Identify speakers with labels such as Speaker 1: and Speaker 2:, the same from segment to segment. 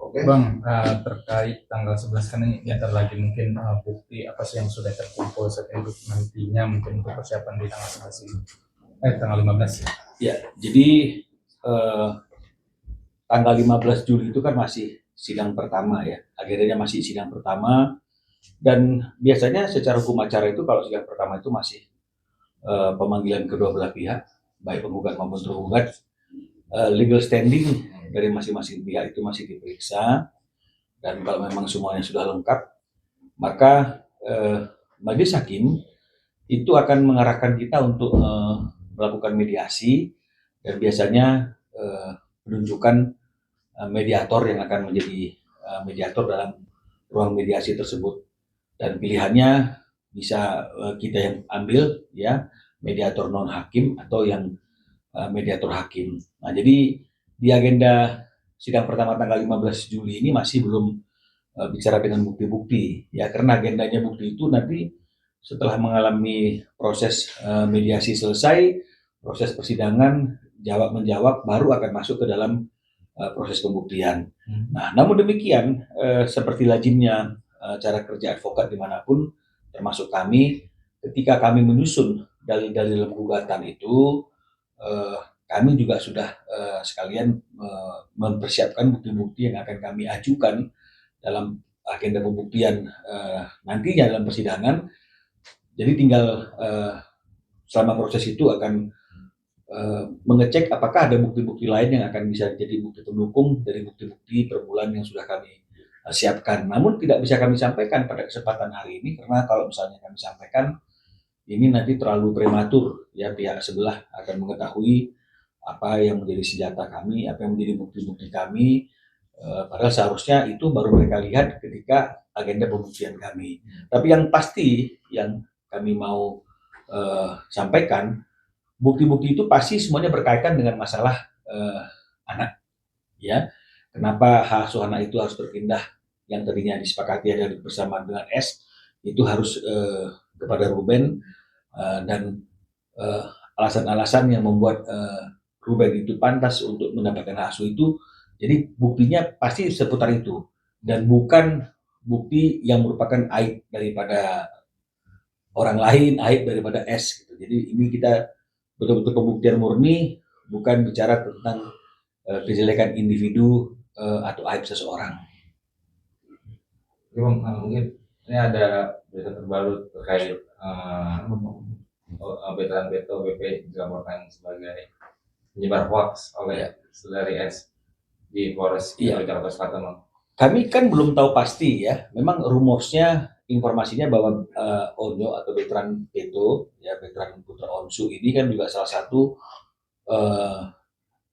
Speaker 1: Oke.
Speaker 2: Bang, terkait tanggal 11 kan ini bentar lagi mungkin bukti apa sih yang sudah terkumpul sekaligus nantinya mungkin untuk persiapan di tanggal 11 ini. Tanggal 15 ya.
Speaker 1: Ya, jadi eh, tanggal 15 Juli itu kan masih sidang pertama ya. Akhirnya masih sidang pertama dan biasanya secara hukum acara itu kalau sidang pertama itu masih pemanggilan kedua belah pihak, baik penggugat maupun tergugat, legal standing dari masing-masing pihak itu masih diperiksa dan kalau memang semuanya sudah lengkap, maka majelis hakim itu akan mengarahkan kita untuk melakukan mediasi dan biasanya menunjukkan mediator yang akan menjadi mediator dalam ruang mediasi tersebut dan pilihannya bisa kita yang ambil ya mediator non hakim atau yang mediator hakim. Nah, jadi di agenda sidang pertama tanggal 15 Juli ini masih belum bicara dengan bukti-bukti ya karena agendanya bukti itu nanti setelah mengalami proses mediasi selesai, proses persidangan jawab menjawab baru akan masuk ke dalam proses pembuktian. Nah, namun demikian seperti lazimnya cara kerja advokat dimanapun, termasuk kami, ketika kami menyusun dalil-dalil dalam gugatan itu, kami juga sudah sekalian mempersiapkan bukti-bukti yang akan kami ajukan dalam agenda pembuktian nantinya dalam persidangan. Jadi tinggal selama proses itu akan mengecek apakah ada bukti-bukti lain yang akan bisa jadi bukti pendukung dari bukti-bukti per bulan yang sudah kami siapkan. Namun tidak bisa kami sampaikan pada kesempatan hari ini karena kalau misalnya kami sampaikan ini nanti terlalu prematur ya pihak sebelah akan mengetahui apa yang menjadi senjata kami, apa yang menjadi bukti-bukti kami. Padahal seharusnya itu baru mereka lihat ketika agenda pembuktian kami. Tapi yang pasti yang kami mau sampaikan bukti-bukti itu pasti semuanya berkaitan dengan masalah anak, ya. Kenapa hak asuh anak itu harus berpindah yang tadinya disepakati ada bersama dengan S itu harus kepada Ruben dan alasan-alasan yang membuat Ruben itu pantas untuk mendapatkan hak asuh itu. Jadi buktinya pasti seputar itu dan bukan bukti yang merupakan aib daripada orang lain, aib daripada S. Gitu. Jadi ini kita betul-betul pembuktian murni, bukan bicara tentang kejelekan individu atau aib seseorang.
Speaker 2: Oke Bang, mungkin ini ada berita terbaru terkait veteran Beto BP dilaporkan sebagai penyebar hoax oleh saudari S di Polres Jakarta Selatan.
Speaker 1: Kami kan belum tahu pasti ya. Memang rumorsnya, informasinya bahwa Onyo atau veteran Beto, ya veteran Putra Onsu ini kan juga salah satu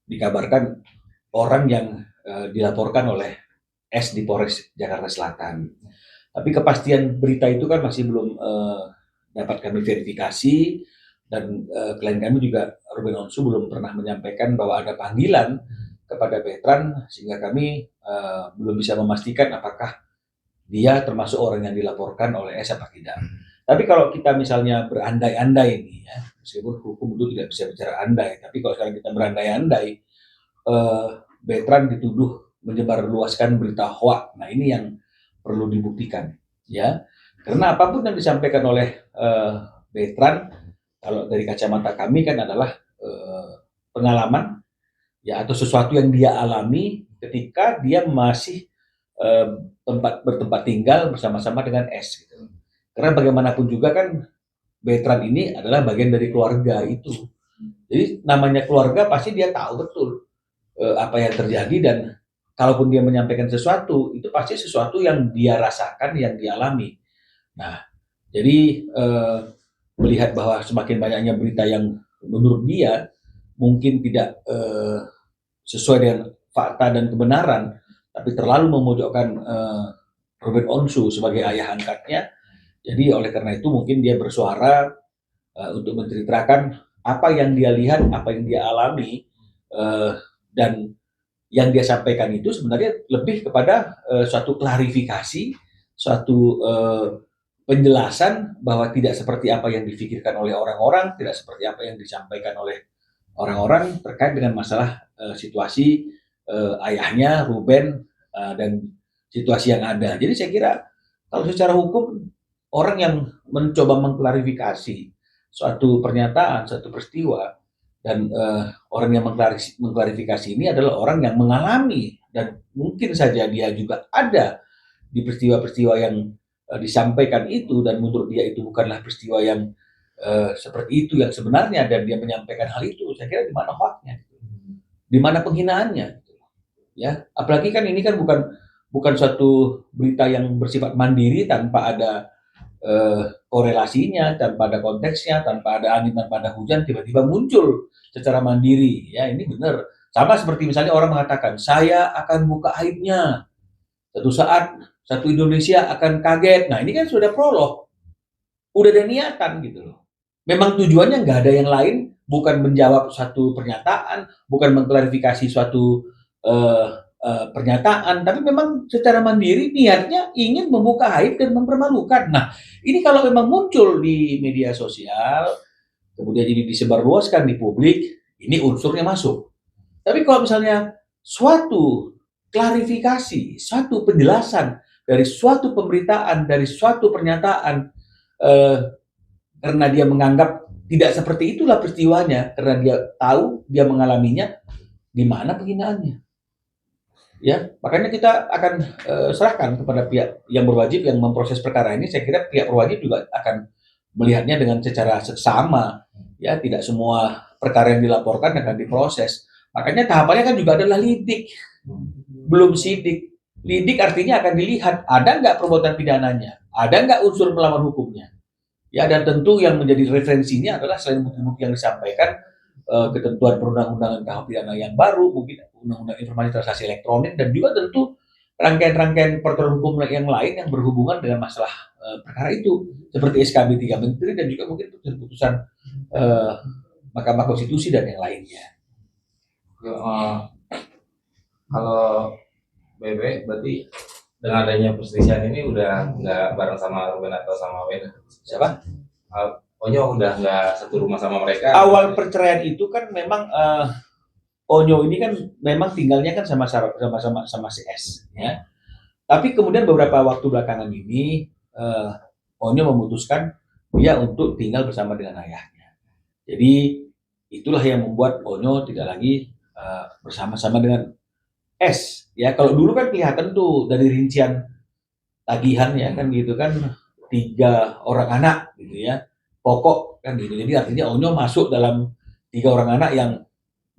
Speaker 1: dikabarkan orang yang dilaporkan oleh S di Polres Jakarta Selatan. Tapi kepastian berita itu kan masih belum dapat kami verifikasi dan klien kami juga Ruben Onsu belum pernah menyampaikan bahwa ada panggilan kepada veteran sehingga kami belum bisa memastikan apakah dia termasuk orang yang dilaporkan oleh S apa tidak. Tapi kalau kita misalnya berandai-andai nih ya, meskipun hukum itu tidak bisa bicara andai, tapi kalau sekarang kita berandai-andai, veteran dituduh menyebar luaskan berita hoak. Nah ini yang perlu dibuktikan ya. Karena apapun yang disampaikan oleh veteran, kalau dari kacamata kami kan adalah pengalaman ya atau sesuatu yang dia alami ketika dia masih bertempat tinggal bersama-sama dengan S gitu. Karena bagaimanapun juga kan veteran ini adalah bagian dari keluarga itu. Jadi namanya keluarga pasti dia tahu betul apa yang terjadi dan kalaupun dia menyampaikan sesuatu itu pasti sesuatu yang dia rasakan, yang dialami. Nah, jadi melihat bahwa semakin banyaknya berita yang menurut dia mungkin tidak sesuai dengan fakta dan kebenaran, tapi terlalu memojokkan Ruben Onsu sebagai ayah angkatnya. Jadi oleh karena itu mungkin dia bersuara untuk menceritakan apa yang dia lihat, apa yang dia alami, dan yang dia sampaikan itu sebenarnya lebih kepada suatu klarifikasi, suatu penjelasan bahwa tidak seperti apa yang difikirkan oleh orang-orang, tidak seperti apa yang disampaikan oleh orang-orang terkait dengan masalah situasi ayahnya Ruben dan situasi yang ada. Jadi saya kira kalau secara hukum orang yang mencoba mengklarifikasi suatu pernyataan, suatu peristiwa dan orang yang mengklarifikasi ini adalah orang yang mengalami dan mungkin saja dia juga ada di peristiwa-peristiwa yang disampaikan itu dan menurut dia itu bukanlah peristiwa yang seperti itu yang sebenarnya dan dia menyampaikan hal itu. Saya kira di mana hoaknya, di mana penghinaannya, ya. Apalagi kan ini kan bukan suatu berita yang bersifat mandiri tanpa ada korelasinya, tanpa ada konteksnya, tanpa ada angin, tanpa ada hujan, tiba-tiba muncul secara mandiri. Ya, ini benar. Sama seperti misalnya orang mengatakan, saya akan buka aibnya. Suatu saat, satu Indonesia akan kaget. Nah, ini kan sudah prolog. Udah ada niatan gitu loh. Memang tujuannya nggak ada yang lain, bukan menjawab satu pernyataan, bukan mengklarifikasi suatu pernyataan, tapi memang secara mandiri niatnya ingin membuka aib dan mempermalukan. Nah, ini kalau memang muncul di media sosial, kemudian ini disebarluaskan di publik, ini unsurnya masuk. Tapi kalau misalnya suatu klarifikasi, suatu penjelasan dari suatu pemberitaan, dari suatu pernyataan, karena dia menganggap tidak seperti itulah peristiwanya, karena dia tahu, dia mengalaminya, di mana penghinaannya? Ya, makanya kita akan serahkan kepada pihak yang berwajib yang memproses perkara ini. Saya kira pihak berwajib juga akan melihatnya dengan secara seksama. Ya, tidak semua perkara yang dilaporkan akan diproses. Makanya tahapannya kan juga adalah lidik, belum sidik. Lidik artinya akan dilihat ada nggak perbuatan pidananya, ada nggak unsur melawan hukumnya. Ya, dan tentu yang menjadi referensinya adalah selain bukti-bukti yang disampaikan, ketentuan perundang-undangan KUH pidana yang baru, mungkin undang-undang informasi transaksi elektronik, dan juga tentu rangkaian-rangkaian peraturan hukum yang lain yang berhubungan dengan masalah perkara itu, seperti SKB 3 Menteri dan juga mungkin putusan Mahkamah Konstitusi dan yang lainnya.
Speaker 3: Kalau BB berarti dengan adanya perselisihan ini udah nggak bareng sama Ruben atau sama Wena?
Speaker 1: Siapa?
Speaker 3: Onyo udah nggak satu rumah sama mereka.
Speaker 1: Awal perceraian itu kan memang Onyo ini kan memang tinggalnya kan sama si S, ya. Tapi kemudian beberapa waktu belakangan ini Onyo memutuskan dia untuk tinggal bersama dengan ayahnya. Jadi itulah yang membuat Onyo tidak lagi bersama-sama dengan S. Ya, kalau dulu kan kelihatan tuh dari rincian tagihan ya kan gitu kan 3 orang anak gitu ya. Pokok kan gitu. Jadi artinya Onyo masuk dalam 3 orang anak yang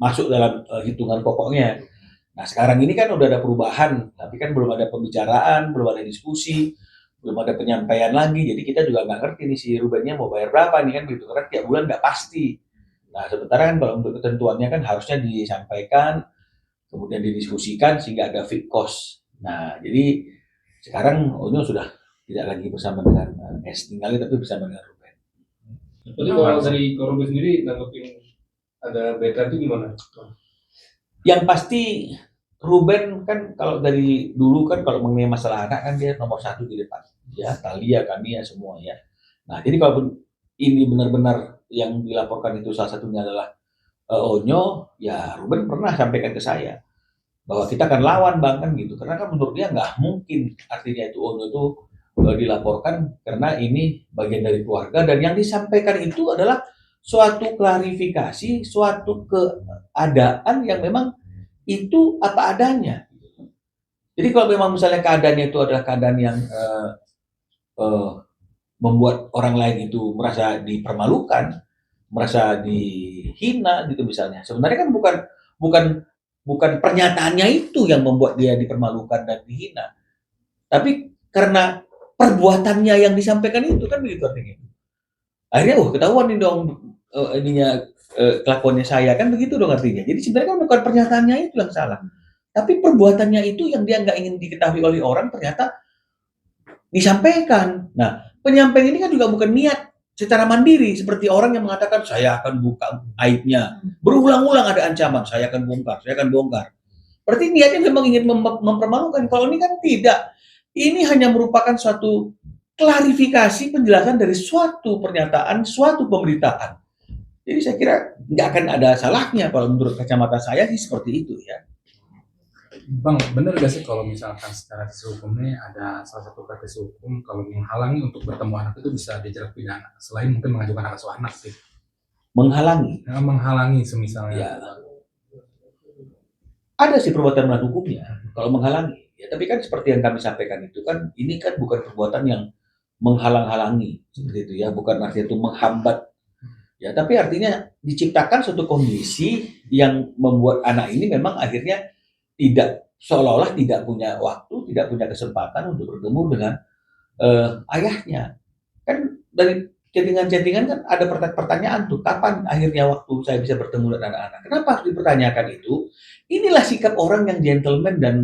Speaker 1: masuk dalam hitungan pokoknya. Nah, sekarang ini kan udah ada perubahan, tapi kan belum ada pembicaraan, belum ada diskusi, belum ada penyampaian lagi. Jadi kita juga nggak ngerti nih si Rubennya mau bayar berapa nih kan gitu. Karena tiap bulan nggak pasti. Nah, sementara kan kalau untuk ketentuannya kan harusnya disampaikan, kemudian didiskusikan sehingga ada fit cost. Nah, jadi sekarang Onyo sudah tidak lagi bersama dengan S, tinggalnya tapi bersama dengan Ruben.
Speaker 4: Jadi kalau dari Ruben sendiri tanggapin ada beta itu gimana?
Speaker 1: Yang pasti Ruben kan kalau dari dulu kan kalau mengenai masalah anak kan dia nomor 1 di depan. Ya, Thalia, Kania semua ya. Nah, jadi kalau ini benar-benar yang dilaporkan itu salah satunya adalah Onyo, ya Ruben pernah sampaikan ke saya bahwa kita akan lawan Bang kan gitu, karena kan menurut dia nggak mungkin artinya itu Onyo itu dilaporkan karena ini bagian dari keluarga dan yang disampaikan itu adalah suatu klarifikasi, suatu keadaan yang memang itu apa adanya. Jadi kalau memang misalnya keadaannya itu adalah keadaan yang membuat orang lain itu merasa dipermalukan, merasa dihina gitu misalnya. Sebenarnya kan bukan pernyataannya itu yang membuat dia dipermalukan dan dihina. Tapi karena perbuatannya yang disampaikan itu kan begitu artinya. Akhirnya ketahuan nih dong kelakuannya saya kan begitu dong artinya. Jadi sebenarnya kan bukan pernyataannya itu yang salah. Tapi perbuatannya itu yang dia nggak ingin diketahui oleh orang ternyata disampaikan. Nah, penyampaian ini kan juga bukan niat secara mandiri seperti orang yang mengatakan saya akan buka aibnya. Berulang-ulang ada ancaman, saya akan bongkar, saya akan bongkar. Berarti niatnya memang ingin mempermalukan. Kalau ini kan tidak. Ini hanya merupakan suatu klarifikasi penjelasan dari suatu pernyataan, suatu pemberitaan. Jadi saya kira nggak akan ada salahnya kalau menurut kacamata saya sih seperti itu ya.
Speaker 2: Bang, bener gak sih kalau misalkan secara sisi hukumnya ada salah satu praktisi hukum kalau menghalangi untuk bertemu anak itu bisa dijerat pidana selain mungkin mengajukan hak asuh anak sih.
Speaker 1: Menghalangi,
Speaker 2: Menghalangi semisalnya.
Speaker 1: ya ada sih perbuatan melawan hukumnya kalau menghalangi. Ya, tapi kan seperti yang kami sampaikan itu kan, ini kan bukan perbuatan yang menghalang-halangi seperti itu ya, bukan artinya itu menghambat. Ya, tapi artinya diciptakan suatu kondisi yang membuat anak ini memang akhirnya tidak, seolah-olah tidak punya waktu, tidak punya kesempatan untuk bertemu dengan ayahnya. Kan dari chattingan-chattingan kan ada pertanyaan tuh, kapan akhirnya waktu saya bisa bertemu dengan anak-anak? Kenapa harus dipertanyakan itu? Inilah sikap orang yang gentleman dan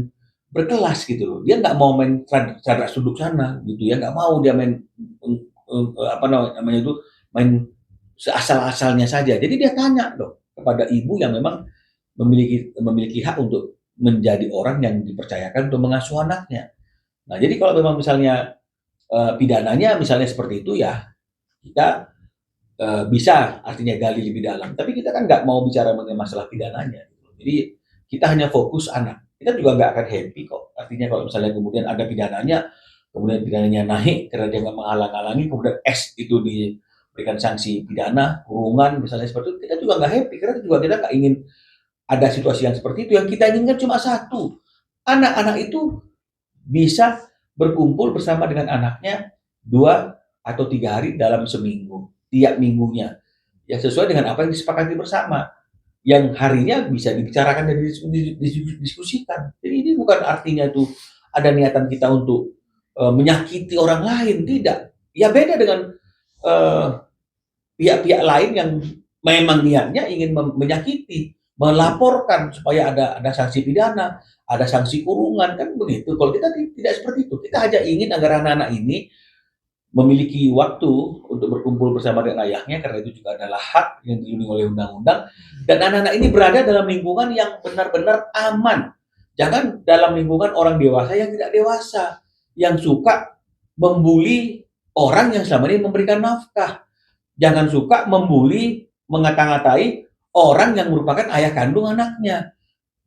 Speaker 1: berkelas gitu loh. Dia nggak mau main cara sudut sana gitu ya, nggak mau dia main apa namanya itu, main seasal-asalnya saja. Jadi dia tanya dong kepada ibu yang memang memiliki hak untuk menjadi orang yang dipercayakan untuk mengasuh anaknya. Nah, jadi kalau memang misalnya pidananya misalnya seperti itu ya, kita bisa artinya gali lebih dalam. Tapi kita kan nggak mau bicara mengenai masalah pidananya. Jadi kita hanya fokus anak. Kita juga nggak akan happy kok. Artinya kalau misalnya kemudian ada pidananya, kemudian pidananya naik karena dia nggak menghalang-halangi, kemudian itu diberikan sanksi pidana, kurungan misalnya seperti itu, kita juga nggak happy karena juga kita nggak ingin ada situasi yang seperti itu. Yang kita inginkan cuma satu, anak-anak itu bisa berkumpul bersama dengan anaknya 2 atau 3 hari dalam seminggu, tiap minggunya, ya sesuai dengan apa yang disepakati bersama. Yang harinya bisa dibicarakan dan didiskusikan. Jadi ini bukan artinya itu ada niatan kita untuk menyakiti orang lain, tidak. Ya beda dengan pihak-pihak lain yang memang niatnya ingin menyakiti, melaporkan supaya ada sanksi pidana, ada sanksi kurungan, kan begitu. Kalau kita tidak seperti itu, kita hanya ingin agar anak-anak ini memiliki waktu untuk berkumpul bersama dengan ayahnya, karena itu juga adalah hak yang dilindungi oleh undang-undang, dan anak-anak ini berada dalam lingkungan yang benar-benar aman. Jangan dalam lingkungan orang dewasa yang tidak dewasa, yang suka membuli orang yang selama ini memberikan nafkah. Jangan suka membuli, mengata-ngatai orang yang merupakan ayah kandung anaknya.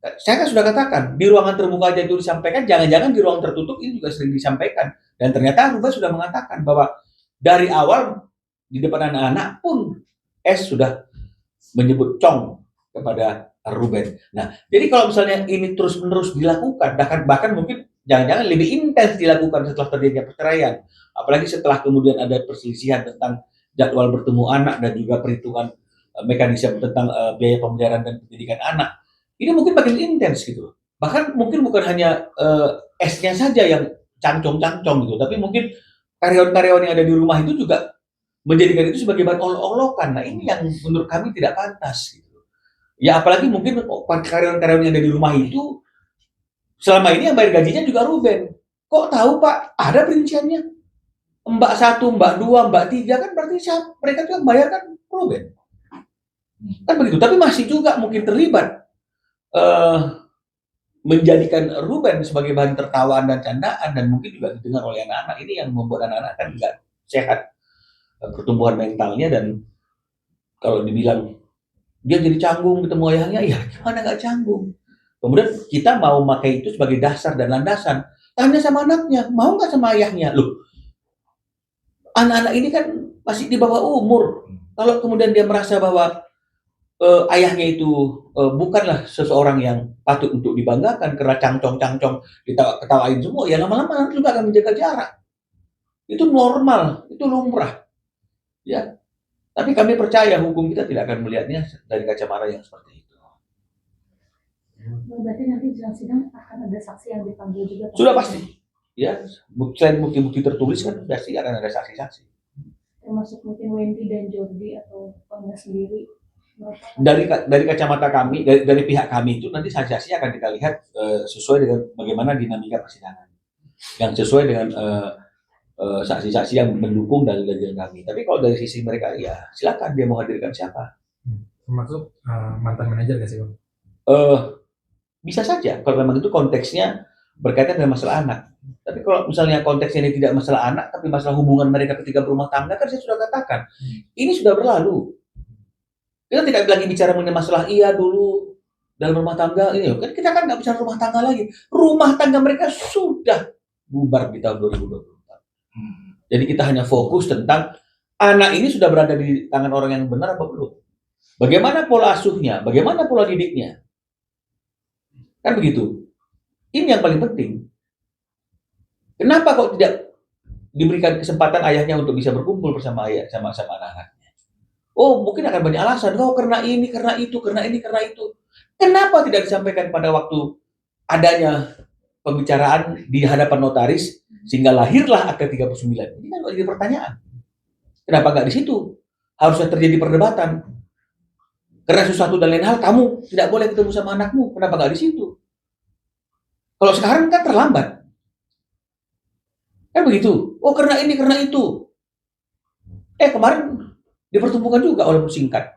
Speaker 1: Saya kan sudah katakan, di ruangan terbuka aja itu disampaikan, jangan-jangan di ruang tertutup ini juga sering disampaikan. Dan ternyata Ruben sudah mengatakan bahwa dari awal di depan anak-anak pun S sudah menyebut Cong kepada Ruben. Nah, jadi kalau misalnya ini terus-menerus dilakukan, bahkan mungkin jangan-jangan lebih intens dilakukan setelah terjadinya perceraian. Apalagi setelah kemudian ada perselisihan tentang jadwal bertemu anak dan juga perhitungan mekanisme tentang biaya pemeliharaan dan pendidikan anak. Ini mungkin makin intens gitu. Bahkan mungkin bukan hanya S-nya saja yang cangcong-cangcong gitu, tapi mungkin karyawan-karyawan yang ada di rumah itu juga menjadikan itu sebagai bahan olok-olokan. Nah, ini yang menurut kami tidak pantas gitu. Ya apalagi mungkin karyawan-karyawan yang ada di rumah itu selama ini yang bayar gajinya juga Ruben. Kok tahu Pak? Ada perinciannya. Mbak 1, Mbak 2, Mbak 3 kan berarti mereka juga bayar kan Ruben. Kan begitu. Tapi masih juga mungkin terlibat menjadikan Ruben sebagai bahan tertawaan dan candaan, dan mungkin juga didengar oleh anak-anak. Ini yang membuat anak-anak kan nggak sehat pertumbuhan mentalnya, dan kalau dibilang dia jadi canggung ketemu ayahnya, ya gimana nggak canggung. Kemudian kita mau pakai itu sebagai dasar dan landasan, tanya sama anaknya, mau nggak sama ayahnya. Loh, anak-anak ini kan masih di bawah umur. Kalau kemudian dia merasa bahwa ayahnya itu bukanlah seseorang yang patut untuk dibanggakan karena cangcong-cangcong ketawain semua, ya lama-lama juga akan menjaga jarak. Itu normal, itu lumrah. Ya. Tapi kami percaya hukum kita tidak akan melihatnya dari kacamata yang seperti itu.
Speaker 5: Berarti nanti jelang sidang akan ada saksi yang dipanggil juga?
Speaker 1: Sudah pasti. Ya, selain bukti-bukti tertulis kan pasti akan ada saksi-saksi.
Speaker 5: Termasuk mungkin Wendy dan Jordi atau Pangga sendiri.
Speaker 1: Dari kacamata kami, dari pihak kami itu nanti saksi-saksi akan kita lihat sesuai dengan bagaimana dinamika persidangan, yang sesuai dengan saksi-saksi yang mendukung dalil-dalil kami. Tapi kalau dari sisi mereka, ya silakan dia mau hadirkan siapa.
Speaker 2: Termasuk mantan manajer gak sih Bang?
Speaker 1: Bisa saja kalau memang itu konteksnya berkaitan dengan masalah anak. Tapi kalau misalnya konteksnya ini tidak masalah anak, tapi masalah hubungan mereka ketika berumah tangga, kan saya sudah katakan ini sudah berlalu. Kita tidak lagi bicara mengenai masalah iya dulu dalam rumah tangga ini kan kita kan nggak bicara rumah tangga lagi. Rumah tangga mereka sudah bubar di tahun 2024. Jadi kita hanya fokus tentang anak ini sudah berada di tangan orang yang benar apa belum? Bagaimana pola asuhnya? Bagaimana pola didiknya? Kan begitu. Ini yang paling penting. Kenapa kok tidak diberikan kesempatan ayahnya untuk bisa berkumpul bersama ayah sama anak-anaknya? Oh, mungkin akan banyak alasan. Oh, karena ini, karena itu, karena ini, karena itu. Kenapa tidak disampaikan pada waktu adanya pembicaraan di hadapan notaris sehingga lahirlah Akta 39? Ini kan jadi pertanyaan. Kenapa nggak di situ? Harusnya terjadi perdebatan. Karena sesuatu dan lain hal kamu tidak boleh ketemu sama anakmu. Kenapa nggak di situ? Kalau sekarang kan terlambat. Kan begitu. Oh, karena ini, karena itu. Kemarin dipertemukan juga oleh singkat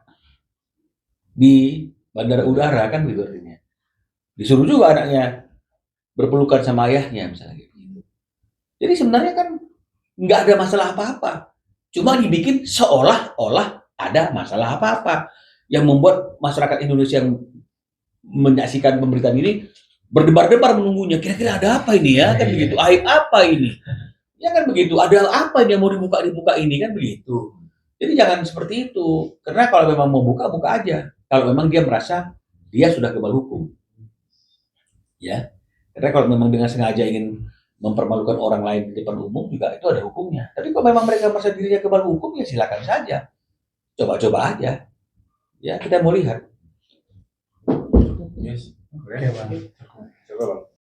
Speaker 1: di bandara udara kan begitu artinya. Disuruh juga anaknya berpelukan sama ayahnya misalnya gitu. Jadi sebenarnya kan nggak ada masalah apa-apa. Cuma dibikin seolah-olah ada masalah apa-apa yang membuat masyarakat Indonesia yang menyaksikan pemberitaan ini berdebar-debar menunggunya. Kira-kira ada apa ini ya? Kan begitu. Aib apa ini? Ya kan begitu. Ada apa ini yang mau dibuka ini kan begitu. Jadi jangan seperti itu. Karena kalau memang mau buka aja. Kalau memang dia merasa dia sudah kebal hukum. Ya. Karena kalau memang dengan sengaja ingin mempermalukan orang lain di depan umum juga itu ada hukumnya. Tapi kalau memang mereka merasa dirinya kebal hukum ya silakan saja. Coba-coba aja. Ya, kita mau lihat.
Speaker 3: Yes.
Speaker 2: Oke, Bang.
Speaker 3: Coba Bang.